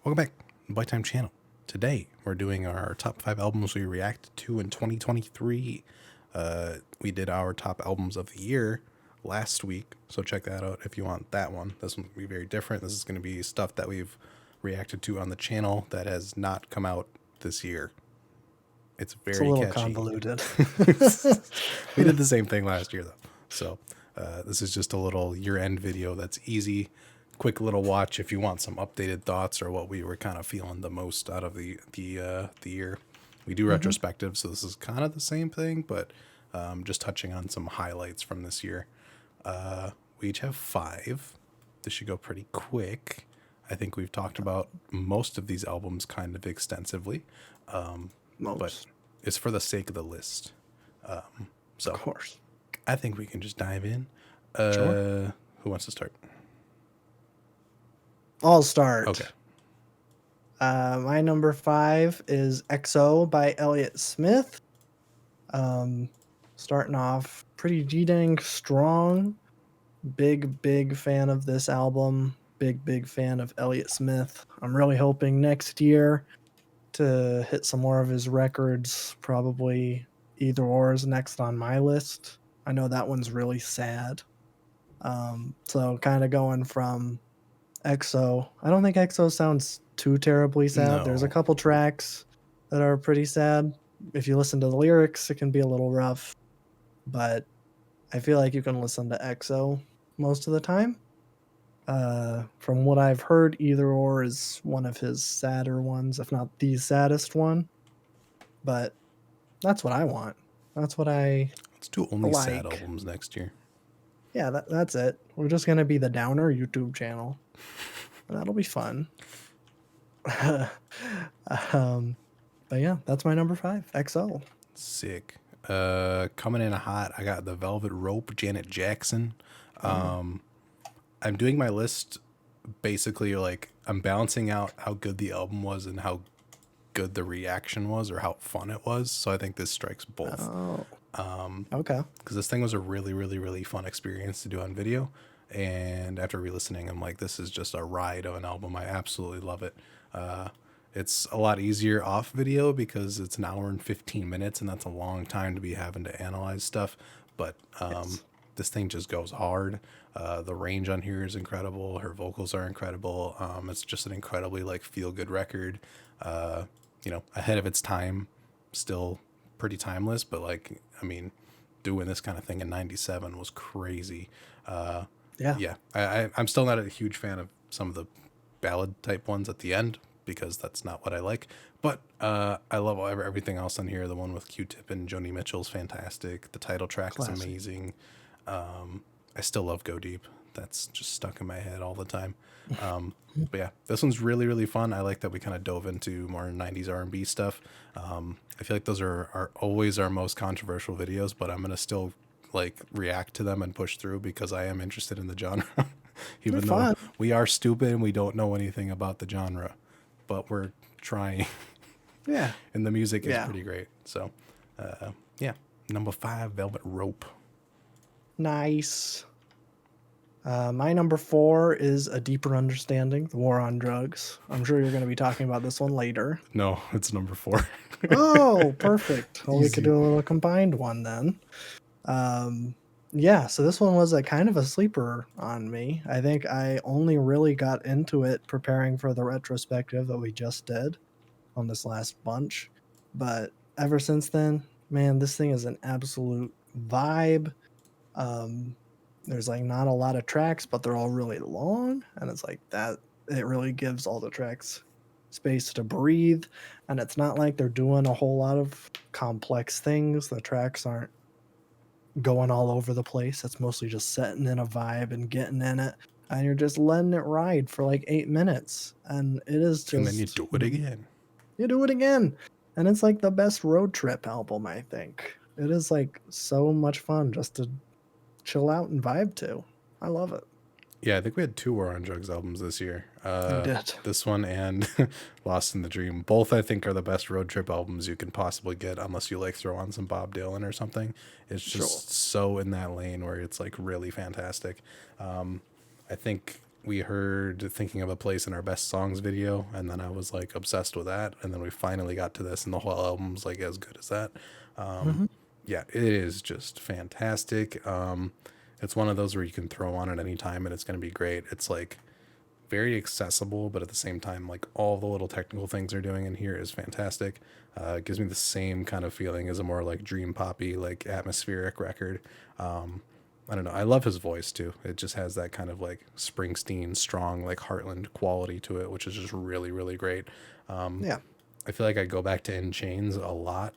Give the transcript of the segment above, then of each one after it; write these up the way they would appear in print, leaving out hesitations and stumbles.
Welcome back to Bite Time Channel. Today, we're doing our top 5 albums we reacted to in 2023. We did our top albums of the year last week, so check that out if you want that one. This one's going to be very different. This is going to be stuff that we've reacted to on the channel that has not come out this year. It's It's a very little catchy. convoluted. We did the same thing last year, though. So this is just a little year-end video that's easy, quick little watch if you want some updated thoughts or what we were kind of feeling the most out of the year. We do retrospective, so this is kind of the same thing, but just touching on some highlights from this year. We each have 5. This should go pretty quick. I think we've talked about most of these albums kind of extensively, but it's for the sake of the list. So, of course. I think we can just dive in. Sure. Who wants to start? I'll start. Okay. My number 5 is XO by Elliot Smith. Starting off pretty G-dang strong. Big fan of this album. Big fan of Elliot Smith. I'm really hoping next year to hit some more of his records. Probably Either Or is next on my list. I know that one's really sad. So kind of going from XO. I don't think XO sounds too terribly sad. No. There's a couple tracks that are pretty sad. If you listen to the lyrics, it can be a little rough. But I feel like you can listen to XO most of the time. From what I've heard, Either Or is one of his sadder ones, if not the saddest one. But that's what I want. That's what I Let's do only sad like. albums next year. Yeah, that's it. We're just going to be the Downer YouTube channel. And that'll be fun. But yeah, that's my number 5, XO. Sick. Coming in hot, I got The Velvet Rope, Janet Jackson. I'm doing my list basically like I'm balancing out how good the album was and how good the reaction was or how fun it was. So I think this strikes both. Oh. Okay. Because this thing was a really fun experience to do on video. And after re-listening, I'm like, this is just a ride of an album. I absolutely love it. It's a lot easier off video because it's an hour and 15 minutes, and that's a long time to be having to analyze stuff. But Yes. this thing just goes hard. The range on here is incredible. Her vocals are incredible. It's just an incredibly like feel-good record. Ahead of its time, still pretty timeless. But like, I mean, doing this kind of thing in '97 was crazy. Yeah. I'm still not a huge fan of some of the ballad type ones at the end because that's not what I like. But I love everything else on here. The one with Q-Tip and Joni Mitchell's fantastic. The title track Classic. is amazing. I still love Go Deep. That's just stuck in my head all the time. But yeah, this one's really fun. I like that we kind of dove into more 90s R&B stuff. I feel like those are always our most controversial videos, but I'm going to still like react to them and push through because I am interested in the genre. Even though fun. we are stupid and we don't know anything about the genre, but we're trying. Yeah. And the music is pretty great. So, yeah. Number 5, Velvet Rope. Nice. My number 4 is A Deeper Understanding, The War on Drugs. I'm sure you're going to be talking about this one later. No, it's number 4. Oh, perfect. Well, we Easy. could do a little combined one then. Yeah, so this one was a kind of a sleeper on me. I think I only really got into it preparing for the retrospective that we just did on this last bunch. But ever since then, man, this thing is an absolute vibe. There's like not a lot of tracks, but they're all really long, and it's like that it really gives all the tracks space to breathe, and it's not like they're doing a whole lot of complex things. The tracks aren't going all over the place. It's mostly just setting in a vibe and getting in it, and you're just letting it ride for like 8 minutes, and it is just And then you do it again. You do it again, and it's like the best road trip album. I think it is like so much fun just to chill out and vibe to. I love it. Yeah, I think we had 2 War on Drugs albums this year. We did. This one and Lost in the Dream. Both, I think, are the best road trip albums you can possibly get, unless you like throw on some Bob Dylan or something. It's just so in that lane where it's like really fantastic. I think we heard Thinking of a Place in our best songs video, and then I was like obsessed with that, and then we finally got to this, and the whole album's like as good as that. Hmm. Yeah, it is just fantastic. It's one of those where you can throw on at any time and it's going to be great. It's like very accessible, but at the same time, like all the little technical things they're doing in here is fantastic. It gives me the same kind of feeling as a more like dream poppy, like atmospheric record. I don't know. I love his voice too. It just has that kind of like Springsteen strong, like Heartland quality to it, which is just really, really great. Yeah. I feel like I go back to In Chains a lot.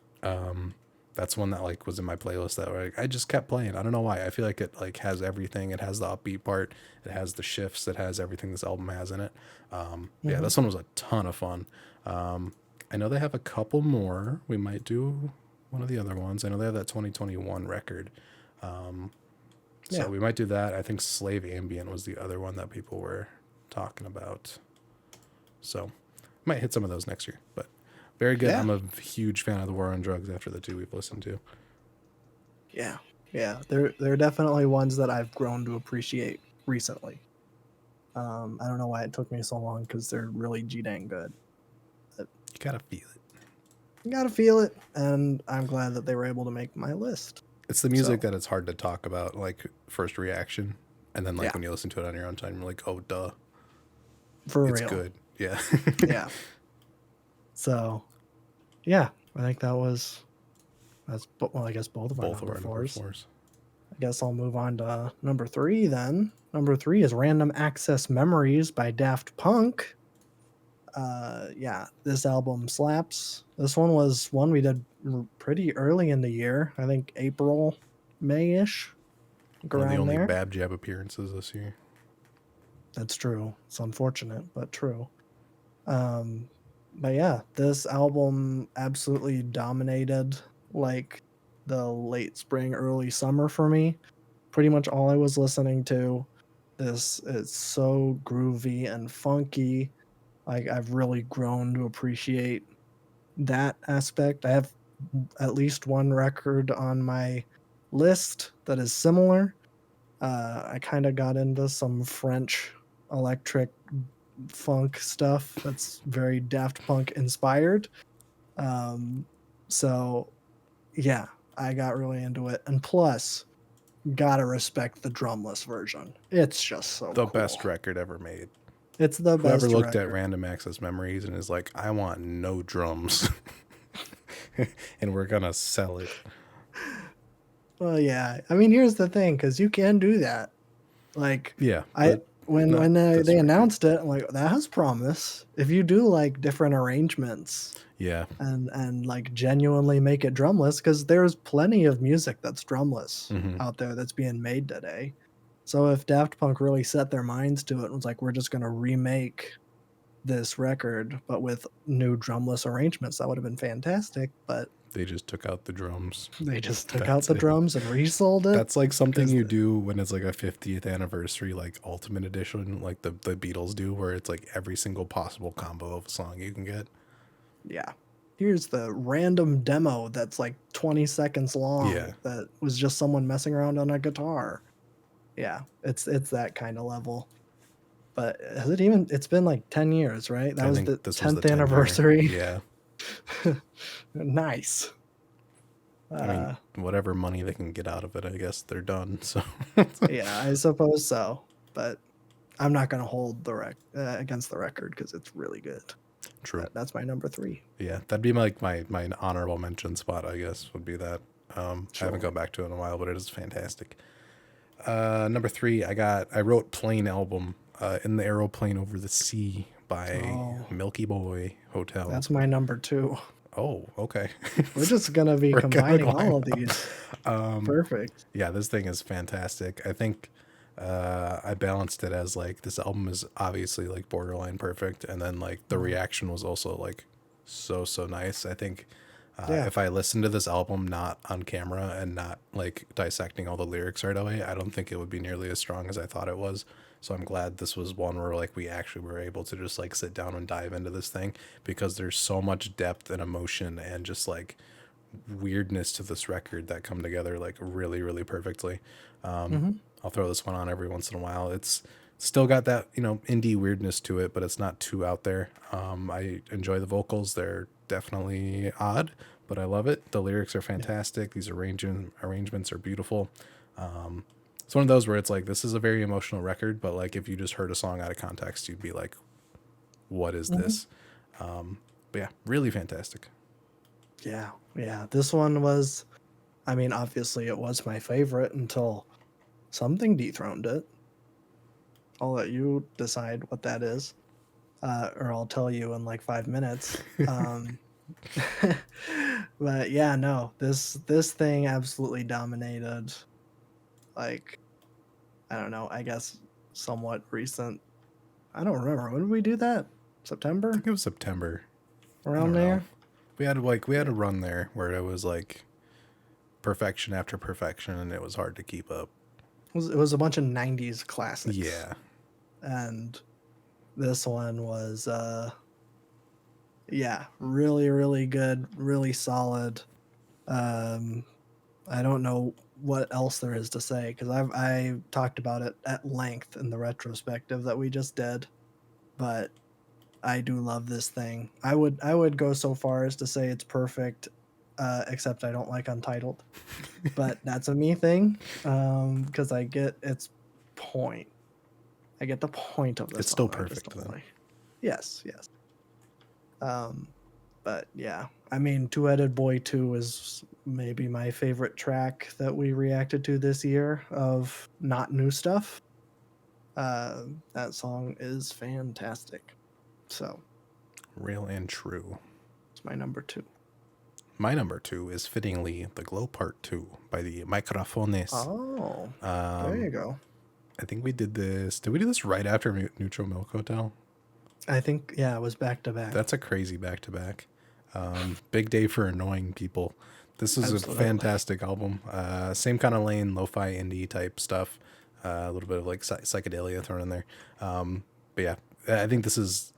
That's one that like was in my playlist that like I just kept playing. I don't know why. I feel like it like has everything. It has the upbeat part. It has the shifts. It has everything this album has in it. Yeah, Hmm. this one was a ton of fun. I know they have a couple more. We might do one of the other ones. I know they have that 2021 record. So Yeah. we might do that. I think Slave Ambient was the other one that people were talking about. So might hit some of those next year. But very good. Yeah. I'm a huge fan of the War on Drugs after the two we've listened to. Yeah. Yeah. They're definitely ones that I've grown to appreciate recently. I don't know why it took me so long because they're really G dang good. But You gotta feel it. you gotta feel it, and I'm glad that they were able to make my list. It's the music So that it's hard to talk about, like first reaction, and then like yeah, when you listen to it on your own time, you're like, oh duh, for it's real. good. Yeah. Yeah. So yeah, I think well, I guess both of our Both of number our number fours. fours. I guess I'll move on to number three then. Number three is Random Access Memories by Daft Punk. Yeah, this album slaps. This one was one we did pretty early in the year. I think April, May-ish, One of the around only there. Bab Jab appearances this year. That's true. It's unfortunate, but true. Um, but yeah, this album absolutely dominated like the late spring, early summer for me. Pretty much all I was listening to. This is so groovy and funky. Like I've really grown to appreciate that aspect. I have at least one record on my list that is similar. I kind of got into some French electric funk stuff that's very Daft Punk inspired. Um, so yeah, I got really into it. And plus, gotta respect the drumless version. It's just so The cool. best record ever made. It's the Whoever best looked at record. Random Access Memories and is like, I want no drums, and we're gonna sell it. Well, yeah. I mean, here's the thing, because you can do that. Like, Yeah, I but when not when this they record. announced it, I'm like, that has promise. If you do like different arrangements Yeah, and like genuinely make it drumless, because there's plenty of music that's drumless mm-hmm. out there that's being made today. So if Daft Punk really set their minds to it and was like, we're just gonna remake this record, but with new drumless arrangements, that would have been fantastic. But They just took out the drums. they just took out That's the it. drums and resold it. That's like something 'Cause you do when it's like a 50th anniversary, like Ultimate Edition, like the Beatles do, where it's like every single possible combo of a song you can get. yeah. Here's the random demo that's like 20 seconds long Yeah, that was just someone messing around on a guitar. Yeah, it's that kind of level. But has it even it's been like 10 years, right? That I was think the this was the 10th 10 year. anniversary. Yeah, Nice. I mean, Uh whatever money they can get out of it, I guess they're done. So yeah, I suppose so. But I'm not going to hold the against the record cuz it's really good. true. That's my number 3. Yeah, that'd be like my honorable mention spot, I guess, would be that. I Sure. haven't gone back to it in a while, but it is fantastic. Number 3, I wrote Plane album, In the Aeroplane Over the Sea by Oh, Milky Boy Hotel. that's my number 2. Oh, okay. We're just going to be We're gonna combining line all of up. these. Perfect. Yeah, this thing is fantastic. I think I balanced it as like this album is obviously like borderline perfect, and then like the reaction was also like so nice. I think Yeah. if I listened to this album not on camera and not like dissecting all the lyrics right away, I don't think it would be nearly as strong as I thought it was. So I'm glad this was one where like we actually were able to just like sit down and dive into this thing, because there's so much depth and emotion and just like weirdness to this record that come together like really perfectly. Hmm. I'll throw this one on every once in a while. It's Still got that, you know, indie weirdness to it, but it's not too out there. I enjoy the vocals. They're definitely odd, but I love it. The lyrics are Yeah. fantastic. These arrangements are beautiful. It's one of those where it's like, this is a very emotional record, but like if you just heard a song out of context, you'd be like, what is Mhm. this? But yeah, really fantastic. Yeah. Yeah. This one was, I mean, obviously it was my favorite until something dethroned it. I'll let you decide what that is, or I'll tell you in like 5 minutes. But yeah, no, this thing absolutely dominated. Like, I don't know, I guess somewhat recent. I don't remember. When did we do that? I September? think it was September. I Around don't know. there? We had Yeah. a run there where it was like perfection after perfection, and it was hard to keep up. It was a bunch of 90s classics. Yeah, And this one was yeah, really, really good, really solid. Um I don't know what else there is to say because I talked about it at length in the retrospective that we just did, but I do love this thing. I would go so far as to say it's perfect, except I don't like Untitled, but that's a me thing, because I get its point. I get the point of the it's still song. I just perfect don't then. like. Yes, yes. Um, but yeah, I mean, Two-Headed Boy 2 is maybe my favorite track that we reacted to this year of not new stuff. That song is fantastic. So Real and true. it's my number two. My number two is fittingly The Glow Part 2 by the Microfones. Oh, there Um, you go. I think we did this. Did we do this right after Neutral Milk Hotel? I think, yeah, it was back to back. That's a crazy back to back. Big day for annoying people. This is a Absolutely. fantastic album. Same kind of lane, lo-fi indie type stuff. A little bit of like psychedelia thrown in there. But yeah, I think this is.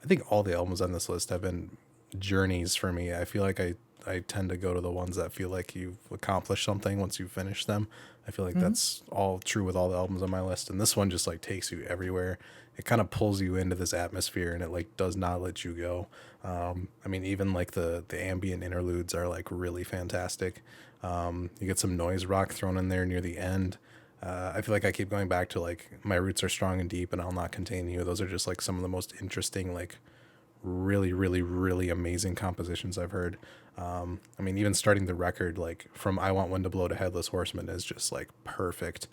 I think all the albums on this list have been journeys for me. I feel like I tend to go to the ones that feel like you've accomplished something once you finish them. I feel like Mhm. that's all true with all the albums on my list, and this one just like takes you everywhere. It kind of pulls you into this atmosphere, and it like does not let you go. I mean, even like the ambient interludes are like really fantastic. You get some noise rock thrown in there near the end. I feel like I keep going back to like My Roots Are Strong and Deep and I'll Not Contain You. Those are just like some of the most interesting, like really, really, really amazing compositions I've heard. I mean, even starting the record, like from I Want Wind to Blow to Headless Horseman, is just like perfect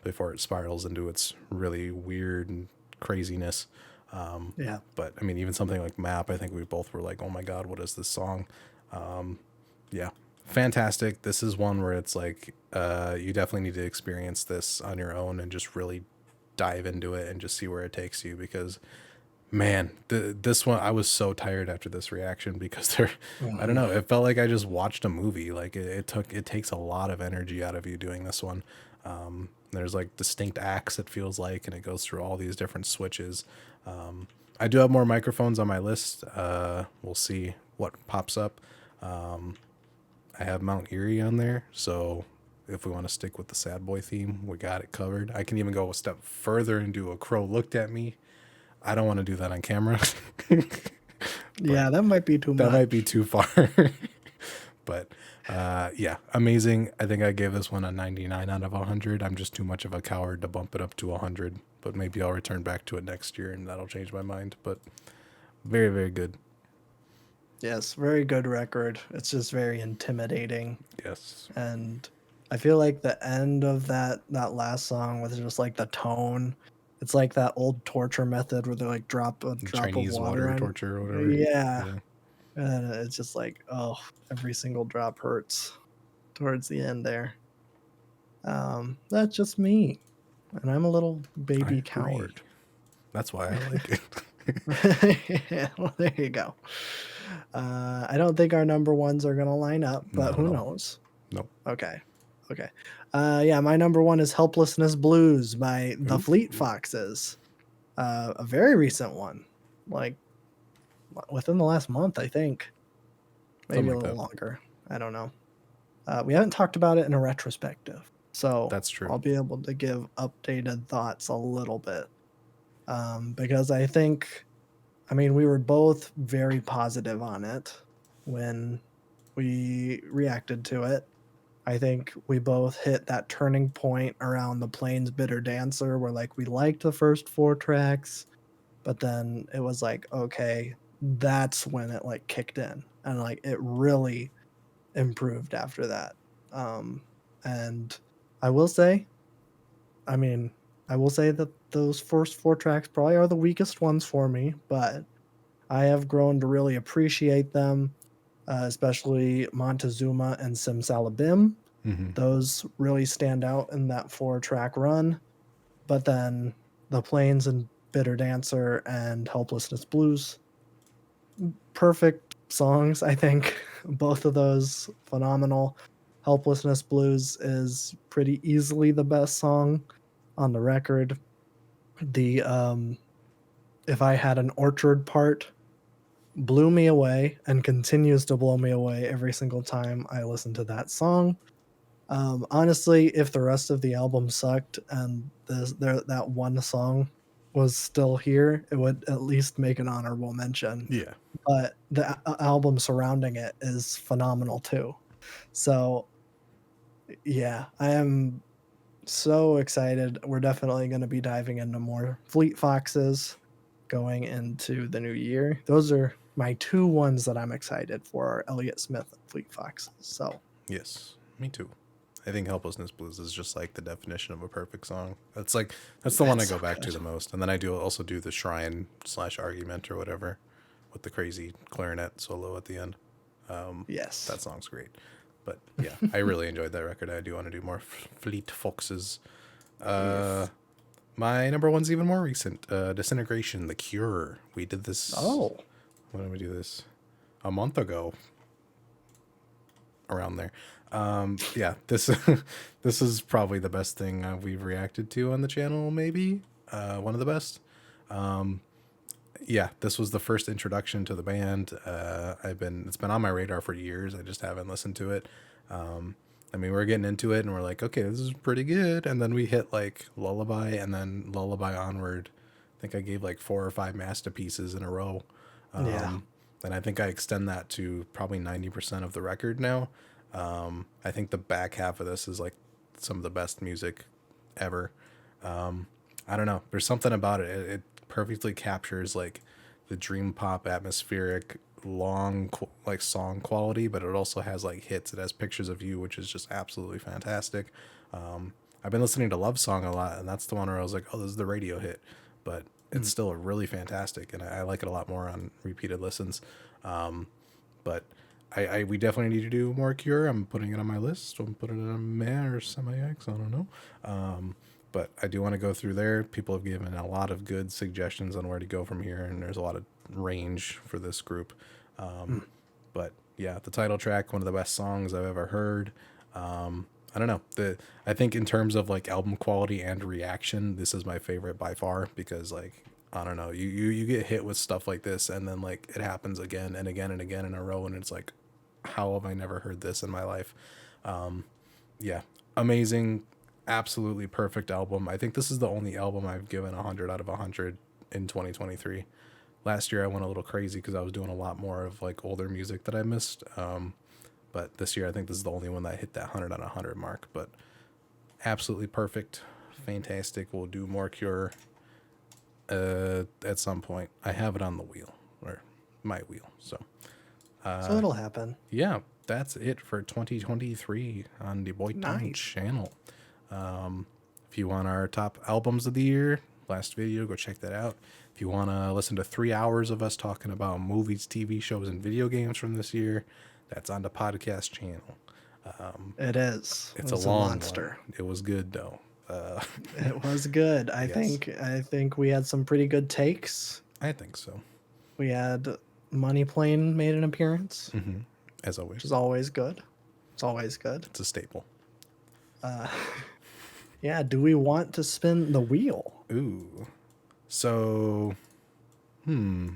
before it spirals into its really weird and craziness. Yeah. But I mean, even something like Map, I think we both were like, oh my God, what is this song? Yeah, fantastic. This is one where it's like you definitely need to experience this on your own and just really dive into it and just see where it takes you because man, this one I was so tired after this reaction because there, I don't Mhm. know, it felt like I just watched a movie. Like it takes a lot of energy out of you doing this one. There's like distinct acts it feels like, and it goes through all these different switches. I do have more microphones on my list. We'll see what pops up. I have Mount Erie on there, so if we want to stick with the sad boy theme, we got it covered. I can even go a step further and do A Crow Looked at Me. I don't want to do that on camera, but Yeah, that might be too that might be much. too far. But yeah, amazing. I think I gave this one a 99 out of 100. I'm just too much of a coward to bump it up to 100, but maybe I'll return back to it next year and that'll change my mind. But very, very good. Yes, very good record. It's just very intimidating. Yes. And I feel like the end of that last song with just like the tone, it's like that old torture method where they like drop a drop of Chinese water water on. torture or whatever. Yeah, Yeah. and it's just like, oh, every single drop hurts towards the end there. That's just me, and I'm a little I baby agree. coward. That's why I like it. Yeah, well, there you go. I don't think our number ones are gonna line up, but Not at who all. knows? Nope. Okay. Okay. Yeah, my number one is Helplessness Blues by the Ooh. Fleet Foxes. A very recent one, like within the last month, I think. Maybe Something a like little that. longer. I don't know. We haven't talked about it in a retrospective. So That's true. I'll be able to give updated thoughts a little bit. Because I think, I mean, we were both very positive on it when we reacted to it. I think we both hit that turning point around the Plains Bitter Dancer where like we liked the first 4 tracks, but then it was like, okay, that's when it like kicked in and like it really improved after that. Um, and I will say, I mean, I will say that those first 4 tracks probably are the weakest ones for me, but I have grown to really appreciate them, especially Montezuma and Simsalabim. Hmm. Those really stand out in that 4 track run. But then the Plains and Bitter Dancer and Helplessness Blues, perfect songs, I think. Both of those phenomenal. Helplessness Blues is pretty easily the best song on the record. The If I Had an Orchard part blew me away and continues to blow me away every single time I listen to that song. Honestly, if the rest of the album sucked and that one song was still here, it would at least make an honorable mention. Yeah. But the album surrounding it is phenomenal too. So yeah, I am so excited. We're definitely going to be diving into more Fleet Foxes going into the new year. Those are my 2 ones that I'm excited for are Elliot Smith and Fleet Foxes. So Yes. Me too. I think Helplessness Blues is just like the definition of a perfect song. That's like that's the one I that's go so back to good. the most. And then I do also do the Shrine / Argument or whatever with the crazy clarinet solo at the end. Yes. That song's great. But yeah, I really enjoyed that record. I do want to do more Fleet Foxes. Yes. My number one's even more recent. Disintegration, The Cure. We did this. Oh, When did we do this? A month ago, around there. Yeah, this this is probably the best thing we've reacted to on the channel. Maybe one of the best. Yeah, this was the first introduction to the band. It's been on my radar for years. I just haven't listened to it. I mean, we're getting into it and we're like, okay, this is pretty good. And then we hit like Lullaby and then Lullaby onward. I think I gave like 4 or 5 masterpieces in a row. yeah. And I think I extend that to probably 90% of the record now. I think the back half of this is like some of the best music ever. I don't know. There's something about it. It perfectly captures like the dream pop atmospheric like song quality, but it also has like hits. It has Pictures of You, which is just absolutely fantastic. I've been listening to Love Song a lot, and that's the one where I was like, oh, this is the radio hit, but it's Mm. still really fantastic, and I like it a lot more on repeated listens. But we definitely need to do more Cure. I'm putting it on my list. I'm putting it on Meh or Semi-X. I don't know. But I do want to go through there. People have given a lot of good suggestions on where to go from here, and there's a lot of range for this group. Mm. But yeah, the title track, one of the best songs I've ever heard. I don't know. I think in terms of like album quality and reaction, this is my favorite by far because like I don't know, you get hit with stuff like this and then like it happens again and again and again in a row and it's like, how have I never heard this in my life? Yeah, amazing, absolutely perfect album. I think this is the only album I've given 100 out of 100 in 2023. Last year I went a little crazy because I was doing a lot more of like older music that I missed. But this year I think this is the only one that hit that 100 on 100 mark. But absolutely perfect, fantastic. We'll do more Cure at some point. I have it on the wheel or my wheel. So So it'll happen. yeah, that's it for 2023 on the Boy Town Nice. channel. If you want our top albums of the year, last video, go check that out. If you want to listen to 3 hours of us talking about movies, TV shows, and video games from this year, that's on the podcast channel. It is. It's a It's a long one. monster. It was good though. It was good. Yes, I think we had some pretty good takes. I think so. We had Money Plane made an appearance, As which always, is always good. It's always good. it's a staple. Uh, yeah, do we want to spin the wheel? Ooh, so I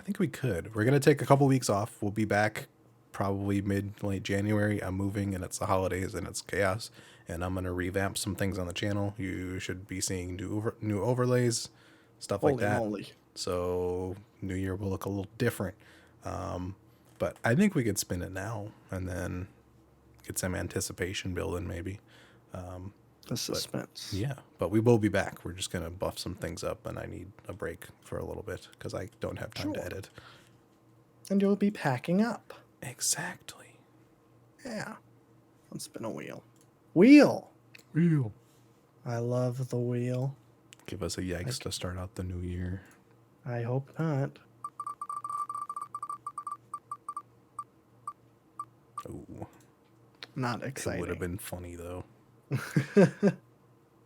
think we could. We're gonna take a couple weeks off. We'll be back probably late January. I'm moving and it's the holidays and it's chaos. And I'm gonna revamp some things on the channel. You should be seeing new overlays, stuff like Holy that. moly. So New Year will look a little different. But I think we could spin it now and then get some anticipation building maybe. The suspense. Yeah, but we will be back. We're just gonna buff some things up, and I need a break for a little bit because I don't have time to Sure. edit. And you'll be packing up. Exactly. Yeah. Let's spin a wheel. Wheel. Wheel. I love the wheel. Give us a yikes to start out the new year. I hope not. Ooh, Not it exciting. would have been funny though. I feel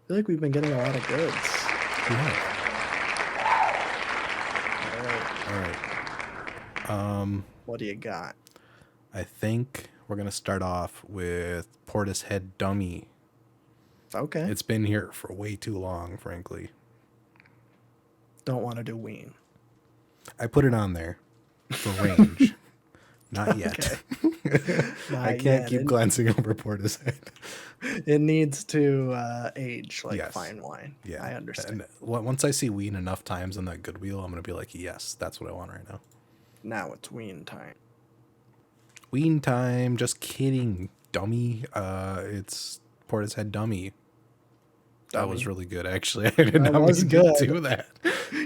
like we've been getting a lot of goods. Yeah. All right. All right. What do you got? I think we're gonna start off with Portishead Dummy. Okay. It's been here for way too long, frankly. Don't want to do Ween. I put it on there for range. Not yet. I can't keep glancing over Portishead. It needs to age like Yes. fine wine. Yeah, I understand. And once I see Ween enough times on that Goodwill, I'm gonna be like, yes, that's what I want right now. Now it's Ween time. Ween time. Just kidding, dummy. It's Portishead Dummy. That was really good, actually. I did not mean to do that.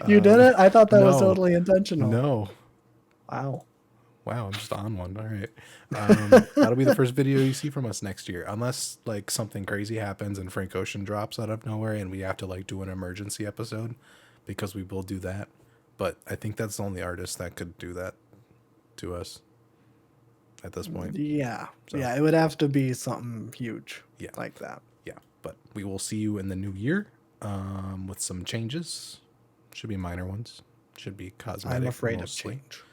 You did it? I thought that was no. totally intentional. No. Wow. Wow, I'm just on one. All right. That'll be the first video you see from us next year. Unless like something crazy happens and Frank Ocean drops out of nowhere and we have to like do an emergency episode, because we will do that. But I think that's the only artist that could do that to us at this point. Yeah. So. Yeah, it would have to be something huge. Yeah. Like that. Yeah. But we will see you in the new year with some changes. Should be minor ones. Should be cosmetic. I'm afraid mostly. of change.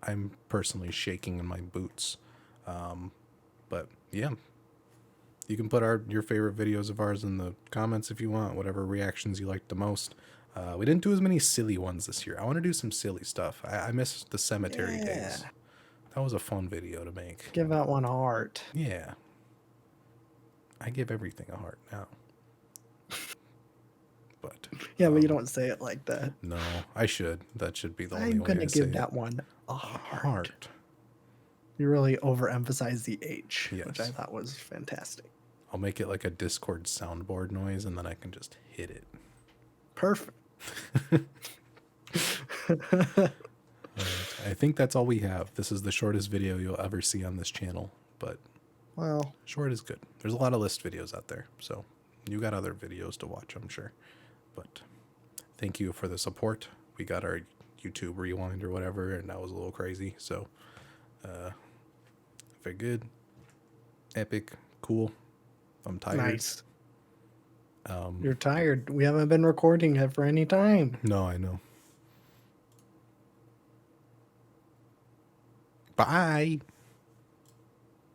I'm personally shaking in my boots. But yeah, you can put your favorite videos of ours in the comments if you want, whatever reactions you liked the most. We didn't do as many silly ones this year. I want to do some silly stuff. I miss the cemetery days. That was a fun video to make. Give that one a heart. Yeah. I give everything a heart now. But yeah, but you don't say it like that. No, I should. That should be the only I'm way gonna to give say that it. one a heart. Heart. You really overemphasize the H, Yes. which I thought was fantastic. I'll make it like a Discord soundboard noise, and then I can just hit it. Perfect. I think that's all we have. This is the shortest video you'll ever see on this channel, but Well, short is good. There's a lot of list videos out there, so you got other videos to watch, I'm sure. But thank you for the support. We got our YouTube rewind or whatever, and that was a little crazy. So, very good, epic, cool. I'm tired. nice. You're tired. We haven't been recording it for any time. No, I know. Bye.